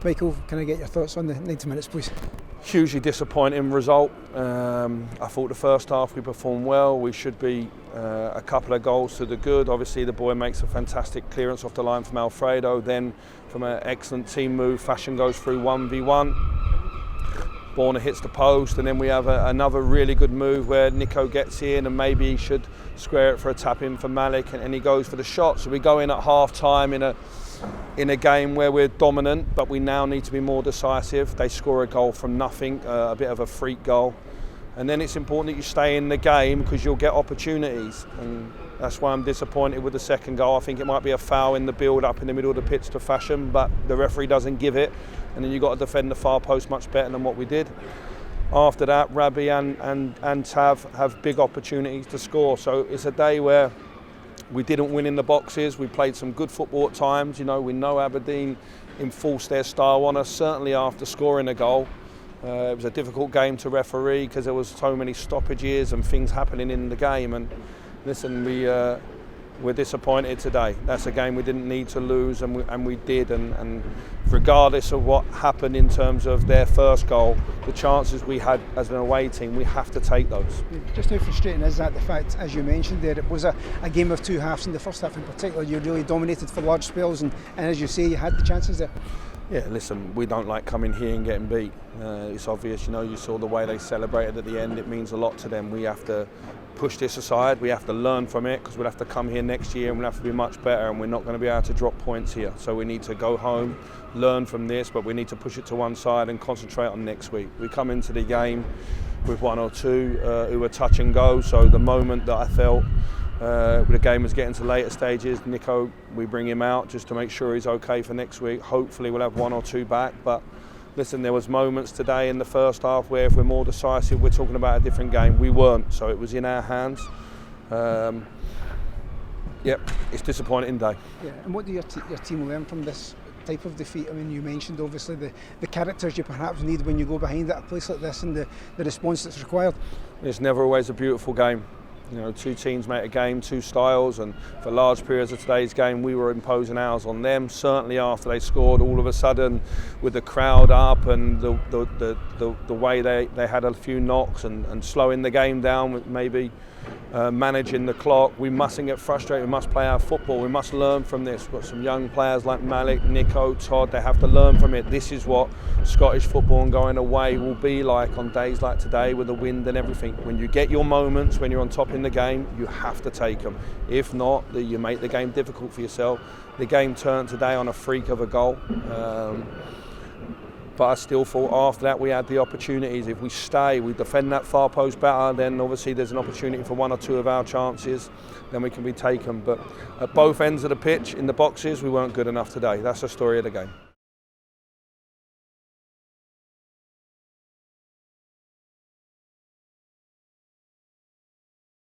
Michael, can I get your thoughts on the 90 minutes, please? Hugely disappointing result. I thought the first half we performed well. We should be a couple of goals to the good. Obviously the boy makes a fantastic clearance off the line from Alfredo. Then from an excellent team move, Fashion goes through 1v1. Borna hits the post, and then we have another really good move where Nico gets in and maybe he should square it for a tap in for Malik, and he goes for the shot. So we go in at half time in a game where we're dominant, but we now need to be more decisive. They score a goal from nothing, a bit of a freak goal. And then it's important that you stay in the game because you'll get opportunities. And that's why I'm disappointed with the second goal. I think it might be a foul in the build-up in the middle of the pitch to Fashion, but the referee doesn't give it. And then you've got to defend the far post much better than what we did. After that, Rabbi and Tav have big opportunities to score. So it's a day where we didn't win in the boxes. We played some good football at times. You know, we know Aberdeen enforced their style on us, certainly after scoring a goal. It was a difficult game to referee because there was so many stoppages and things happening in the game. And listen, we're disappointed today. That's a game we didn't need to lose, and we did. And regardless of what happened in terms of their first goal, the chances we had as an away team, we have to take those. Just how frustrating is that, the fact, as you mentioned there, it was a game of two halves. In the first half in particular, you really dominated for large spells, and as you say, you had the chances there. Yeah, listen, we don't like coming here and getting beat. It's obvious, you know, you saw the way they celebrated at the end. It means a lot to them. We have to push this aside. We have to learn from it because we'll have to come here next year and we'll have to be much better, and we're not going to be able to drop points here. So we need to go home, learn from this, but we need to push it to one side and concentrate on next week. We come into the game with one or two who were touch and go, so the moment that I felt the game was getting to later stages, Nico, we bring him out just to make sure he's okay for next week. Hopefully we'll have one or two back, but listen, there was moments today in the first half where if we're more decisive, we're talking about a different game. We weren't, so it was in our hands. Yep, it's a disappointing day. Yeah, and what do your team learn from this type of defeat? I mean, you mentioned obviously the characters you perhaps need when you go behind at a place like this, and the response that's required. It's never always a beautiful game. You know, two teams make a game, two styles, and for large periods of today's game we were imposing ours on them. Certainly after they scored, all of a sudden with the crowd up and the way they had a few knocks and slowing the game down with maybe managing the clock. We mustn't get frustrated, we must play our football, we must learn from this. We've got some young players like Malik, Nico, Todd, they have to learn from it. This is what Scottish football and going away will be like on days like today with the wind and everything. When you get your moments, when you're on top in the game, you have to take them. If not, you make the game difficult for yourself. The game turned today on a freak of a goal. But I still thought after that we had the opportunities. If we stay, we defend that far post better, then obviously there's an opportunity for one or two of our chances, then we can be taken. But at both ends of the pitch, in the boxes, we weren't good enough today. That's the story of the game.